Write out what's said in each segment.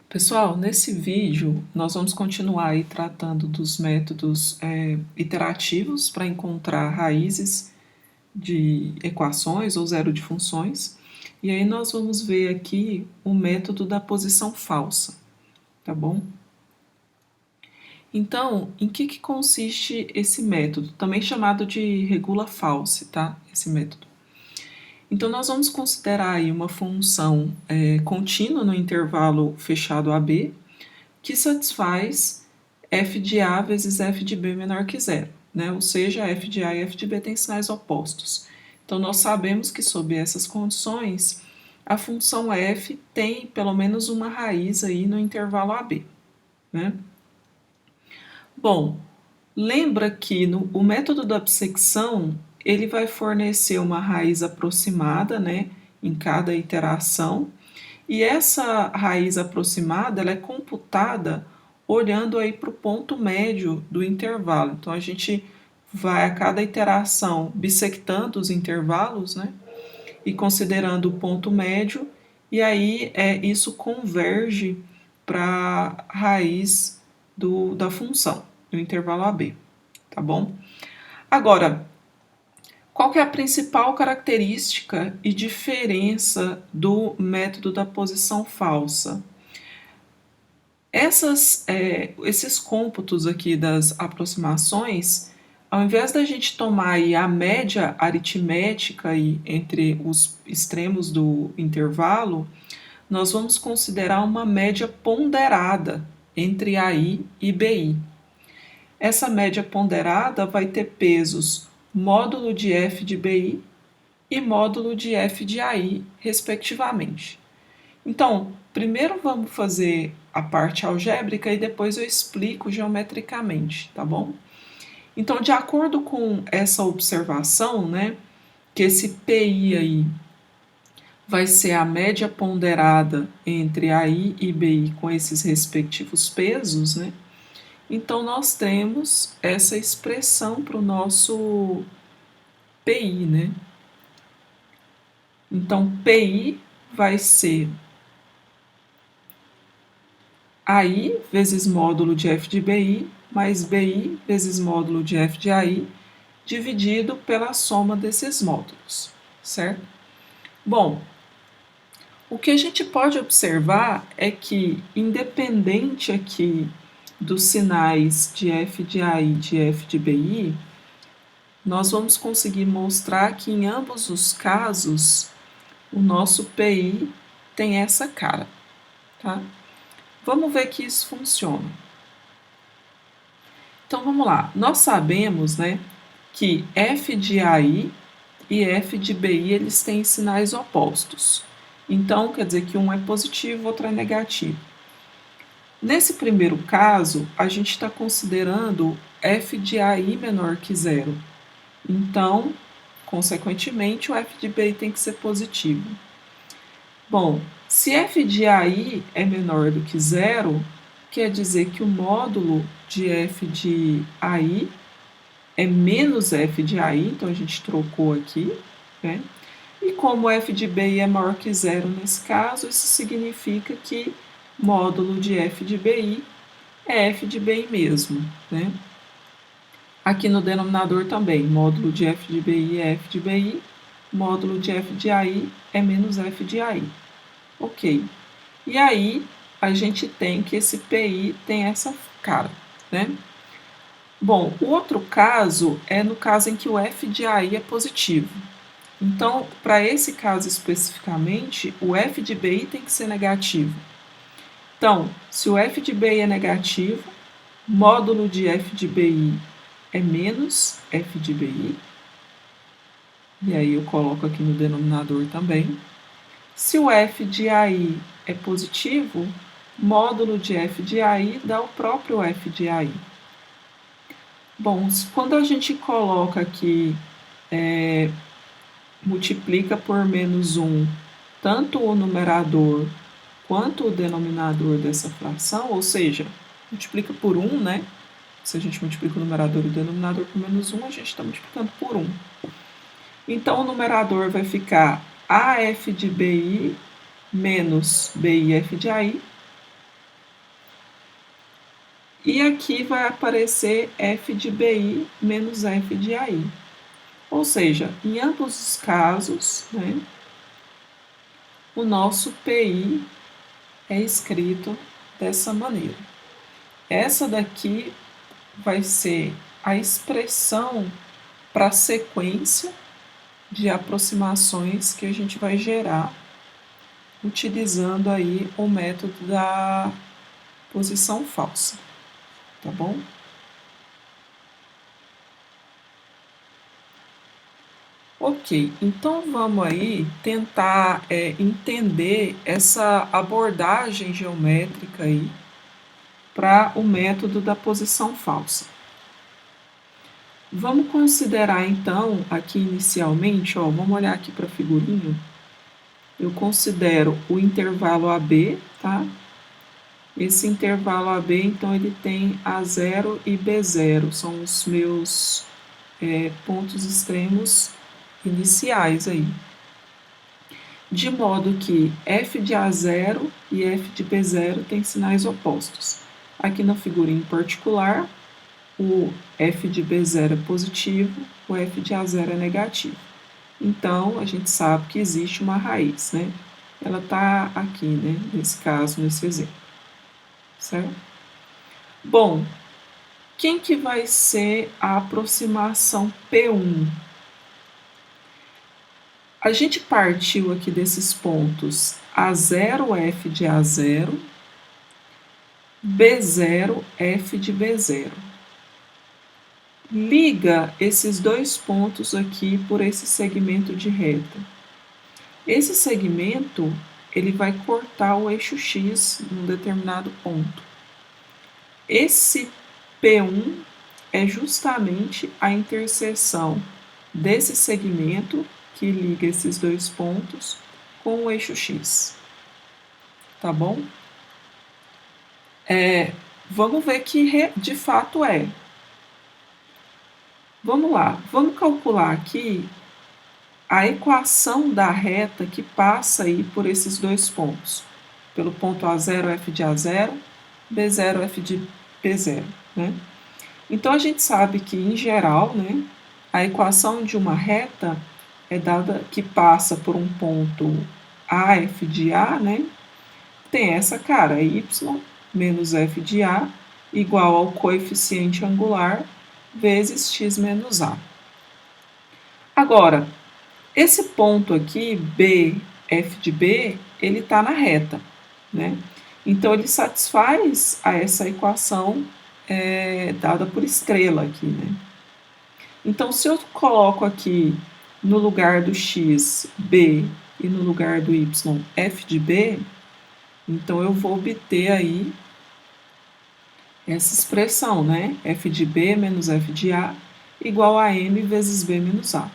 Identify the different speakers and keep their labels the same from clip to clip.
Speaker 1: Pessoal, nesse vídeo nós vamos continuar aí tratando dos métodos iterativos para encontrar raízes de equações ou zero de funções. E aí nós vamos ver aqui o método da posição falsa, tá bom? Então, em que consiste esse método? Também chamado de regula false, tá? Esse método. Então, nós vamos considerar aí uma função contínua no intervalo fechado AB, que satisfaz f de A vezes f de B menor que zero, né? Ou seja, f de A e f de B têm sinais opostos. Então, nós sabemos que, sob essas condições, a função f tem pelo menos uma raiz aí no intervalo AB, né? Bom, lembra que o método da bissecção ele vai fornecer uma raiz aproximada, né, em cada iteração, e essa raiz aproximada ela é computada olhando aí para o ponto médio do intervalo. Então a gente vai a cada iteração bissectando os intervalos, né, e considerando o ponto médio, e aí isso converge para a raiz da função do intervalo AB, tá bom? Agora, qual que é a principal característica e diferença do método da posição falsa? Esses cômputos aqui das aproximações, ao invés da gente tomar aí a média aritmética aí entre os extremos do intervalo, nós vamos considerar uma média ponderada entre AI e BI. Essa média ponderada vai ter pesos módulo de f de BI e módulo de f de AI, respectivamente. Então, primeiro vamos fazer a parte algébrica e depois eu explico geometricamente, tá bom? Então, de acordo com essa observação, né, que esse PI aí vai ser a média ponderada entre AI e BI com esses respectivos pesos, né? Então, nós temos essa expressão para o nosso PI, né? Então, PI vai ser AI vezes módulo de f de BI mais BI vezes módulo de f de AI dividido pela soma desses módulos, certo? Bom, o que a gente pode observar é que, independente aqui dos sinais de f de AI e de f de BI, nós vamos conseguir mostrar que em ambos os casos o nosso PI tem essa cara, tá? Vamos ver que isso funciona. Então vamos lá, nós sabemos, né, que f de AI e f de BI eles têm sinais opostos. Então quer dizer que um é positivo, outro é negativo. Nesse primeiro caso, a gente está considerando f de AI menor que zero. Então, consequentemente, o f de BI tem que ser positivo. Bom, se f de AI é menor do que zero, quer dizer que o módulo de f de AI é menos f de AI, então a gente trocou aqui, né? E como f de BI é maior que zero nesse caso, isso significa que módulo de f de BI é f de BI mesmo, né? Aqui no denominador também, módulo de f de BI é f de BI, módulo de f de AI é menos f de AI. Ok. E aí, a gente tem que esse PI tem essa cara, né? Bom, o outro caso é no caso em que o f de AI é positivo. Então, para esse caso especificamente, o f de BI tem que ser negativo. Então, se o f de BI é negativo, módulo de f de BI é menos f de BI. E aí eu coloco aqui no denominador também. Se o f de AI é positivo, módulo de f de AI dá o próprio f de AI. Bom, quando a gente coloca aqui, multiplica por menos 1, tanto o numerador quanto o denominador dessa fração, ou seja, multiplica por 1, né? Se a gente multiplica o numerador e o denominador por menos 1, a gente está multiplicando por 1. Então, o numerador vai ficar AF de BI menos BIF de AI. E aqui vai aparecer f de BI menos f de AI. Ou seja, em ambos os casos, né, o nosso PI é escrito dessa maneira. Essa daqui vai ser a expressão para a sequência de aproximações que a gente vai gerar utilizando aí o método da posição falsa, tá bom? Ok, então vamos aí tentar entender essa abordagem geométrica aí para o método da posição falsa. Vamos considerar então aqui inicialmente, ó, vamos olhar aqui para a figurinha. Eu considero o intervalo AB, tá? Esse intervalo AB, então, ele tem A0 e B0, são os meus pontos extremos iniciais aí. De modo que f de A0 e f de B0 têm sinais opostos. Aqui na figurinha em particular, o f de B0 é positivo, o f de A0 é negativo. Então, a gente sabe que existe uma raiz, né? Ela está aqui, né? Nesse caso, nesse exemplo. Certo? Bom, quem que vai ser a aproximação P1? A gente partiu aqui desses pontos A0F de A0, B0F de B0. Liga esses dois pontos aqui por esse segmento de reta. Esse segmento, ele vai cortar o eixo X num determinado ponto. Esse P1 é justamente a interseção desse segmento que liga esses dois pontos com o eixo X. Tá bom? Vamos ver que de fato é. Vamos lá, vamos calcular aqui a equação da reta que passa aí por esses dois pontos. Pelo ponto A0, f de A0, B0, f de B0, né? Então, a gente sabe que, em geral, né, a equação de uma reta é dada que passa por um ponto AF de A, né? Tem essa cara, y menos f de A igual ao coeficiente angular vezes x menos A. Agora, esse ponto aqui, B, f de B, ele está na reta, né? Então, ele satisfaz a essa equação dada por estrela aqui, né? Então, se eu coloco aqui no lugar do x, B, e no lugar do y, f de B, então eu vou obter aí essa expressão, né? F de B menos F de A igual a M vezes B menos A.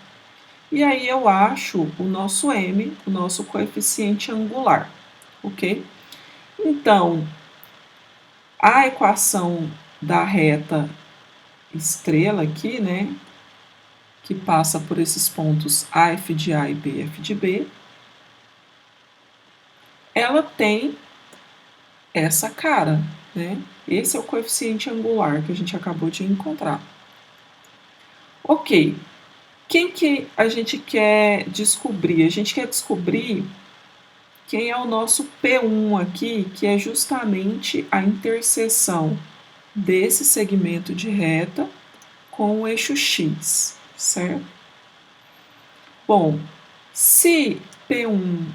Speaker 1: E aí eu acho o nosso M, o nosso coeficiente angular, ok? Então, a equação da reta estrela aqui, né? Que passa por esses pontos AF de A e BF de B, ela tem essa cara, né? Esse é o coeficiente angular que a gente acabou de encontrar. Ok, quem que a gente quer descobrir? A gente quer descobrir quem é o nosso P1 aqui, que é justamente a interseção desse segmento de reta com o eixo X, certo? Bom, se P1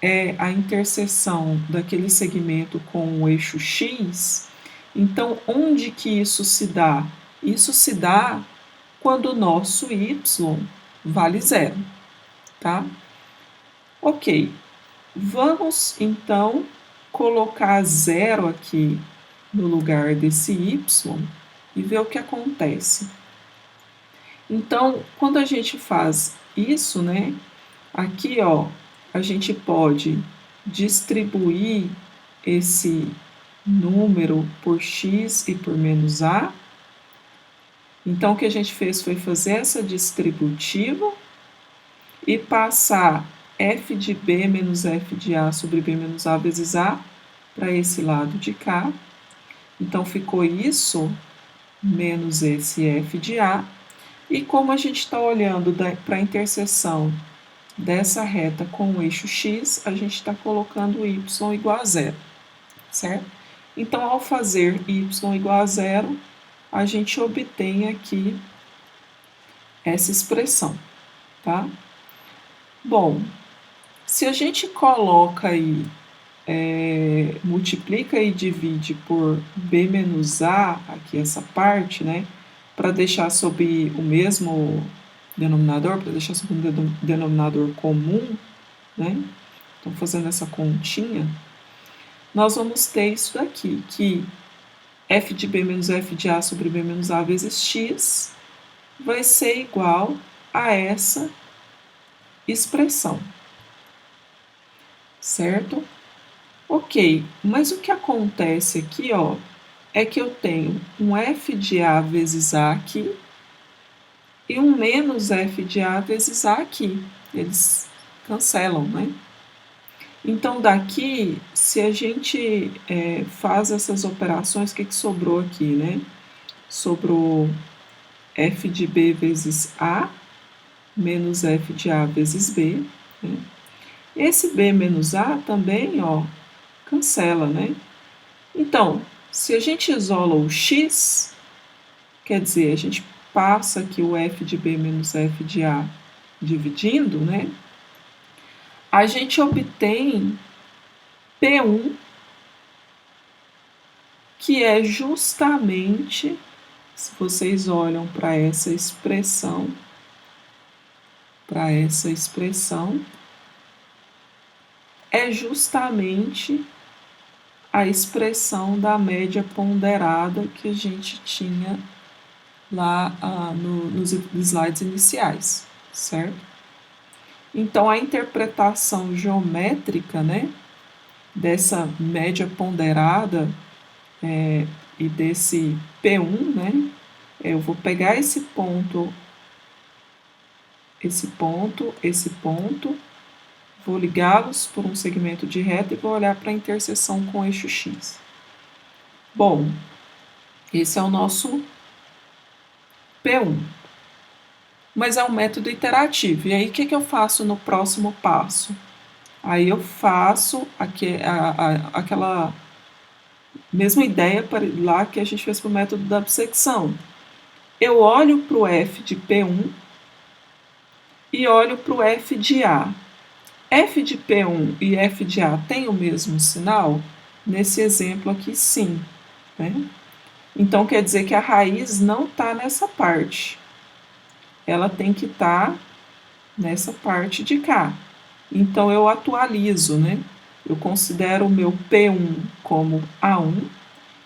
Speaker 1: é a interseção daquele segmento com o eixo X, então onde que isso se dá? Isso se dá quando o nosso y vale zero, tá? Ok, vamos então colocar zero aqui no lugar desse y e ver o que acontece. Então, quando a gente faz isso, né, aqui, ó, a gente pode distribuir esse número por x e por menos a. Então, o que a gente fez foi fazer essa distributiva e passar f de b menos f de a sobre b menos a vezes a para esse lado de cá. Então, ficou isso menos esse f de A. E como a gente está olhando para a interseção dessa reta com o eixo x, a gente está colocando y igual a zero, certo? Então, ao fazer y igual a zero, a gente obtém aqui essa expressão, tá? Bom, se a gente coloca aí, multiplica e divide por b menos a, aqui essa parte, né? Para deixar sob o mesmo denominador, para deixar sob um denominador comum, né? Então, fazendo essa continha, nós vamos ter isso daqui, que f de b menos f de a sobre b menos a vezes x vai ser igual a essa expressão, certo? Ok, mas o que acontece aqui, ó, é que eu tenho um f de a vezes a aqui e um menos f de a vezes a aqui. Eles cancelam, né? Então, daqui, se a gente faz essas operações, o que sobrou aqui, né? Sobrou f de b vezes a menos f de a vezes b. Né? Esse b menos a também, ó, cancela, né? Então, se a gente isola o x, quer dizer, a gente passa aqui o f de b menos f de a dividindo, né? A gente obtém P1, que é justamente, se vocês olham para essa expressão, é justamente a expressão da média ponderada que a gente tinha lá nos slides iniciais, certo? Então, a interpretação geométrica, né, dessa média ponderada e desse P1, né, eu vou pegar esse ponto, vou ligá-los por um segmento de reta e vou olhar para a interseção com o eixo x. Bom, esse é o nosso P1. Mas é um método iterativo. E aí, o que eu faço no próximo passo? Aí eu faço aquela mesma ideia lá que a gente fez para o método da bissecção. Eu olho para o f de P1 e olho para o f de A. F de P1 e F de A têm o mesmo sinal? Nesse exemplo aqui, sim. Né? Então, quer dizer que a raiz não está nessa parte. Ela tem que estar nessa parte de cá. Então, eu atualizo, né? Eu considero o meu P1 como A1,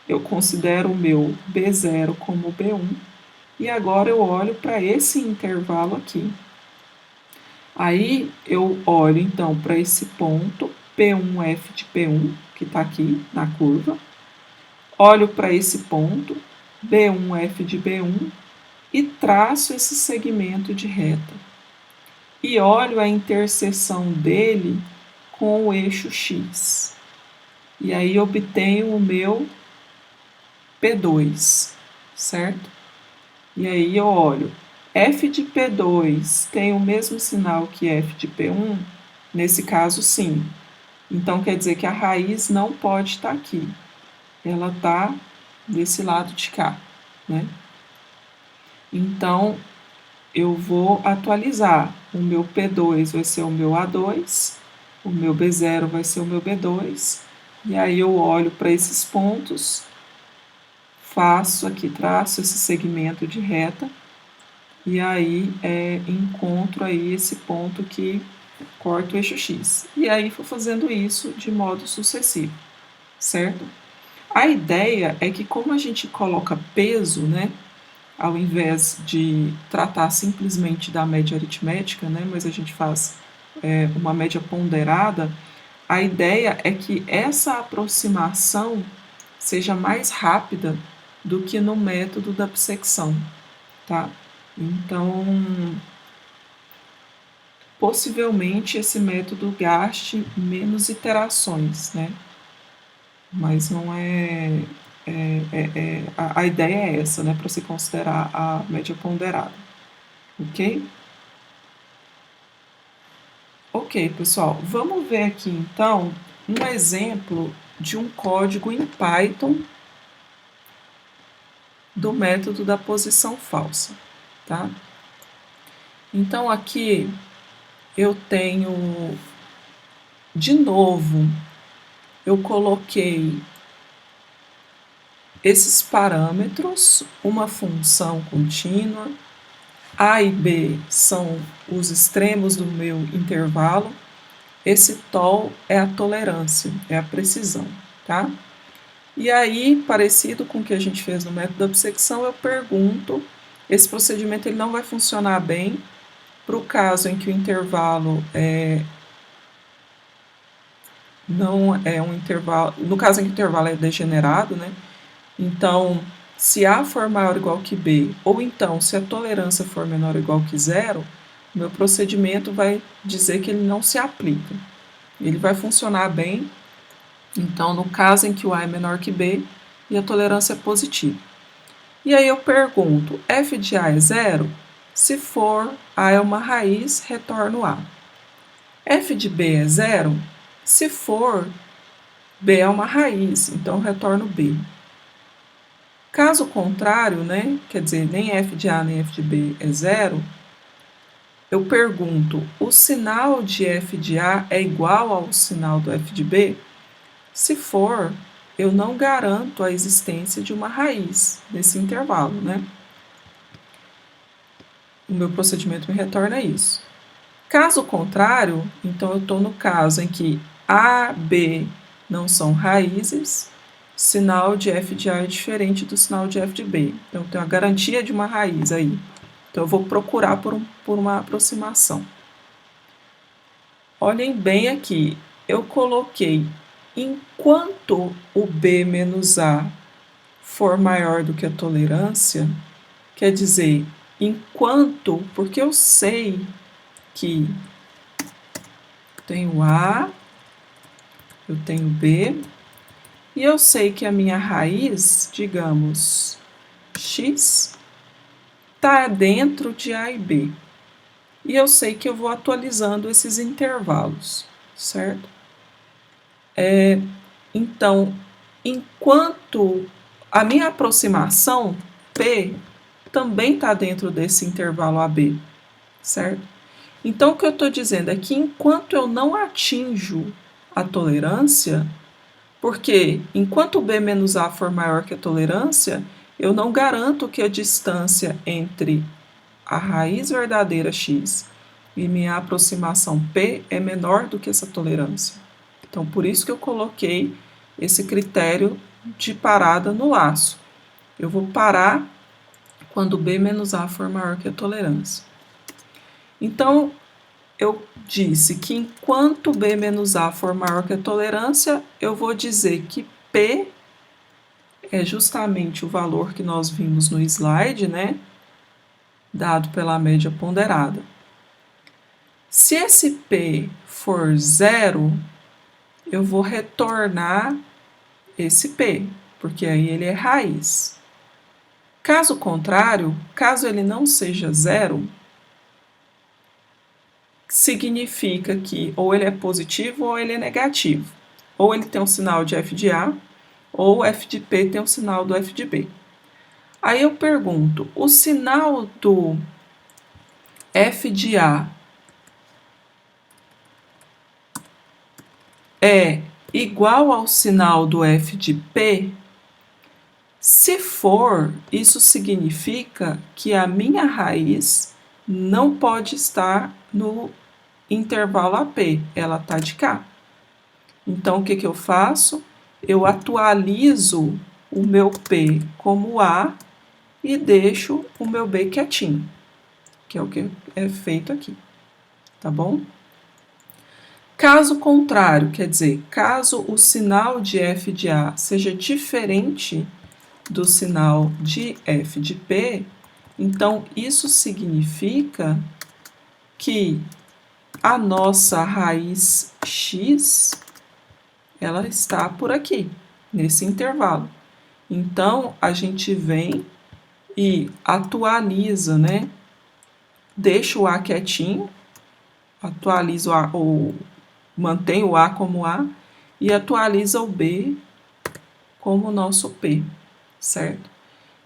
Speaker 1: eu considero o meu B0 como B1, e agora eu olho para esse intervalo aqui. Aí eu olho então para esse ponto P1F de P1, que está aqui na curva, olho para esse ponto B1F de B1 e traço esse segmento de reta. E olho a interseção dele com o eixo X. E aí obtenho o meu P2, certo? E aí eu olho, f de P2 tem o mesmo sinal que f de P1? Nesse caso, sim. Então, quer dizer que a raiz não pode estar aqui. Ela está desse lado de cá, né? Então, eu vou atualizar. O meu P2 vai ser o meu A2, o meu B0 vai ser o meu B2, e aí eu olho para esses pontos, faço aqui, traço esse segmento de reta, e aí encontro aí esse ponto que corta o eixo X. E aí vou fazendo isso de modo sucessivo, certo? A ideia é que como a gente coloca peso, né, ao invés de tratar simplesmente da média aritmética, né, mas a gente faz uma média ponderada, a ideia é que essa aproximação seja mais rápida do que no método da bissecção, tá? Então, possivelmente esse método gaste menos iterações, né? Mas não é a ideia é essa, né, para se considerar a média ponderada, ok? Ok, pessoal, vamos ver aqui então um exemplo de um código em Python do método da posição falsa, tá? Então aqui eu tenho, de novo, eu coloquei esses parâmetros, uma função contínua, A e B são os extremos do meu intervalo, esse tol é a tolerância, é a precisão, tá? E aí, parecido com o que a gente fez no método da bissecção, eu pergunto, esse procedimento ele não vai funcionar bem para o caso em que o intervalo não é um intervalo, no caso em que o intervalo é degenerado, né? Então, se A for maior ou igual que B, ou então se a tolerância for menor ou igual que zero, o meu procedimento vai dizer que ele não se aplica. Ele vai funcionar bem, então, no caso em que o A é menor que B e a tolerância é positiva. E aí eu pergunto, f de A é zero? Se for, A é uma raiz, retorno A. F de B é zero? Se for, B é uma raiz, então retorno B. Caso contrário, né, quer dizer, nem f de A nem f de B é zero, eu pergunto, o sinal de f de A é igual ao sinal do f de B? Se for, eu não garanto a existência de uma raiz nesse intervalo, né? O meu procedimento me retorna isso. Caso contrário, então eu estou no caso em que A, B não são raízes, sinal de f de A é diferente do sinal de f de B. Então, tem a garantia de uma raiz aí. Então, eu vou procurar por uma aproximação. Olhem bem aqui, eu coloquei enquanto o B menos A for maior do que a tolerância, quer dizer, enquanto, porque eu sei que tenho A, eu tenho B, e eu sei que a minha raiz, digamos, x, está dentro de A e B. E eu sei que eu vou atualizando esses intervalos, certo? Então, enquanto a minha aproximação, P, também está dentro desse intervalo AB, certo? Então, o que eu estou dizendo é que enquanto eu não atinjo a tolerância, porque enquanto B menos A for maior que a tolerância, eu não garanto que a distância entre a raiz verdadeira x e minha aproximação P é menor do que essa tolerância. Então, por isso que eu coloquei esse critério de parada no laço. Eu vou parar quando B menos A for maior que a tolerância. Então, eu disse que enquanto B menos A for maior que a tolerância, eu vou dizer que P é justamente o valor que nós vimos no slide, né? Dado pela média ponderada. Se esse P for zero, eu vou retornar esse P, porque aí ele é raiz. Caso contrário, caso ele não seja zero, significa que ou ele é positivo ou ele é negativo. Ou ele tem um sinal de f de A, ou f de P tem um sinal do f de B. Aí eu pergunto, o sinal do f de A é igual ao sinal do f de P? Se for, isso significa que a minha raiz não pode estar no intervalo AP, ela está de cá. Então, o que eu faço? Eu atualizo o meu P como A e deixo o meu B quietinho, que é o que é feito aqui, tá bom? Caso contrário, quer dizer, caso o sinal de f de A seja diferente do sinal de f de P, então isso significa que a nossa raiz x ela está por aqui, nesse intervalo. Então, a gente vem e atualiza, né? Deixa o A quietinho, atualiza o A, ou mantém o A como A e atualiza o B como nosso P, certo?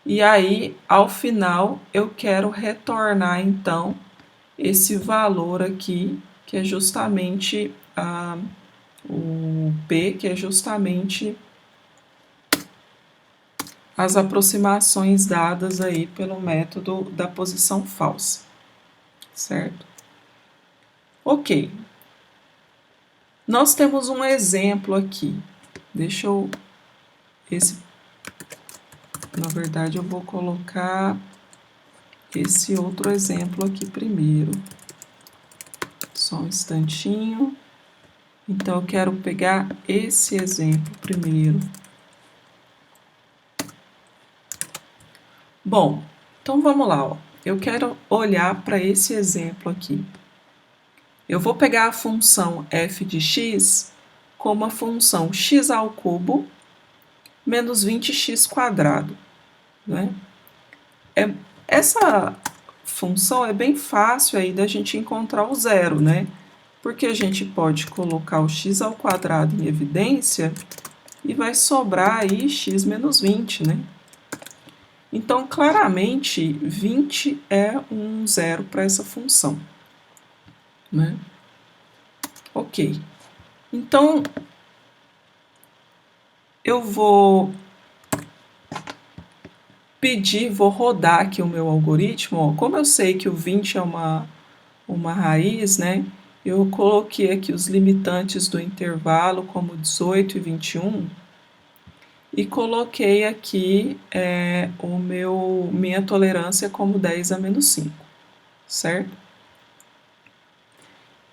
Speaker 1: E aí, ao final, eu quero retornar, então, esse valor aqui, que é justamente o P, que é justamente as aproximações dadas aí pelo método da posição falsa, certo? Ok. Nós temos um exemplo aqui. Deixa eu... na verdade, eu vou colocar esse outro exemplo aqui primeiro. Só um instantinho. Então, eu quero pegar esse exemplo primeiro. Bom, então vamos lá. Ó. Eu quero olhar para esse exemplo aqui. Eu vou pegar a função f de x como a função x ao cubo menos 20x². Né? Essa função é bem fácil aí da gente encontrar o zero, né? Porque a gente pode colocar o x ao quadrado em evidência e vai sobrar aí x menos 20, né? Então, claramente, 20 é um zero para essa função, né? Ok. Então, eu vou vou rodar aqui o meu algoritmo. Ó. Como eu sei que o 20 é uma raiz, né? Eu coloquei aqui os limitantes do intervalo como 18 e 21 e coloquei aqui minha tolerância como 10 a menos 5, certo?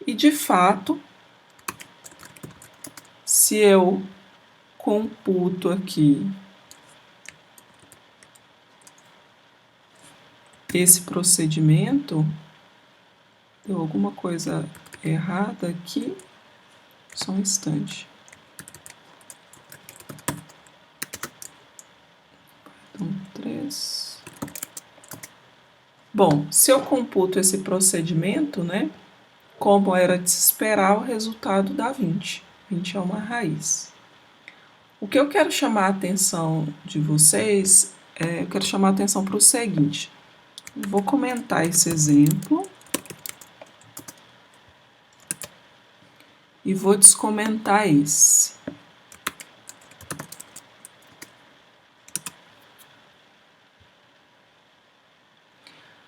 Speaker 1: E de fato, se eu computo aqui esse procedimento, deu alguma coisa errada aqui, só um instante. Então, 3. Bom, se eu computo esse procedimento, né, como era de se esperar, o resultado dá 20. 20 é uma raiz. O que eu quero chamar a atenção de vocês, eu quero chamar a atenção para o seguinte. Vou comentar esse exemplo e vou descomentar esse.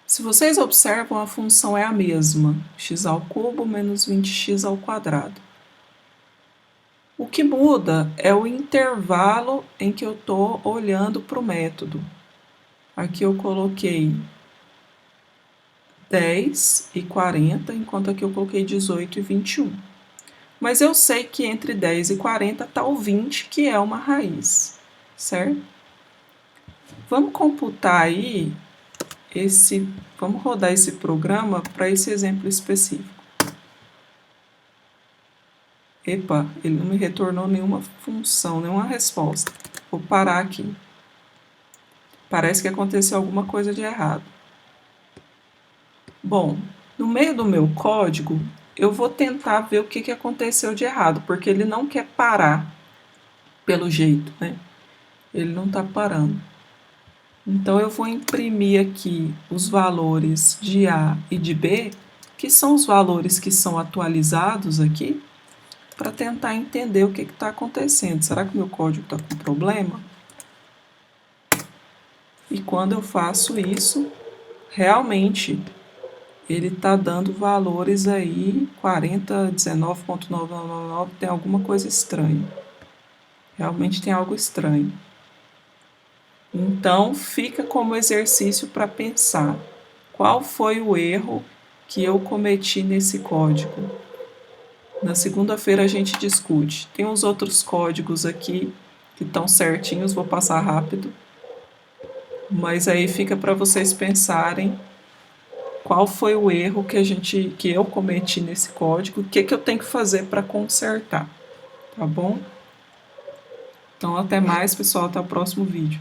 Speaker 1: Se vocês observam, a função é a mesma, x ao cubo menos 20x ao quadrado. O que muda é o intervalo em que eu estou olhando para o método. Aqui eu coloquei 10 e 40, enquanto aqui eu coloquei 18 e 21. Mas eu sei que entre 10 e 40 está o 20, que é uma raiz, certo? Vamos computar aí vamos rodar esse programa para esse exemplo específico. Epa, ele não me retornou nenhuma função, nenhuma resposta. Vou parar aqui. Parece que aconteceu alguma coisa de errado. Bom, no meio do meu código, eu vou tentar ver o que aconteceu de errado, porque ele não quer parar, pelo jeito, né? Ele não está parando. Então, eu vou imprimir aqui os valores de A e de B, que são os valores que são atualizados aqui, para tentar entender o que está acontecendo. Será que o meu código está com problema? E quando eu faço isso, realmente ele está dando valores aí, 40, 19.999, tem alguma coisa estranha. Realmente tem algo estranho. Então, fica como exercício para pensar qual foi o erro que eu cometi nesse código. Na segunda-feira a gente discute. Tem os outros códigos aqui que estão certinhos, vou passar rápido. Mas aí fica para vocês pensarem qual foi o erro que eu cometi nesse código, o que eu tenho que fazer para consertar, tá bom? Então, até mais, pessoal. Até o próximo vídeo.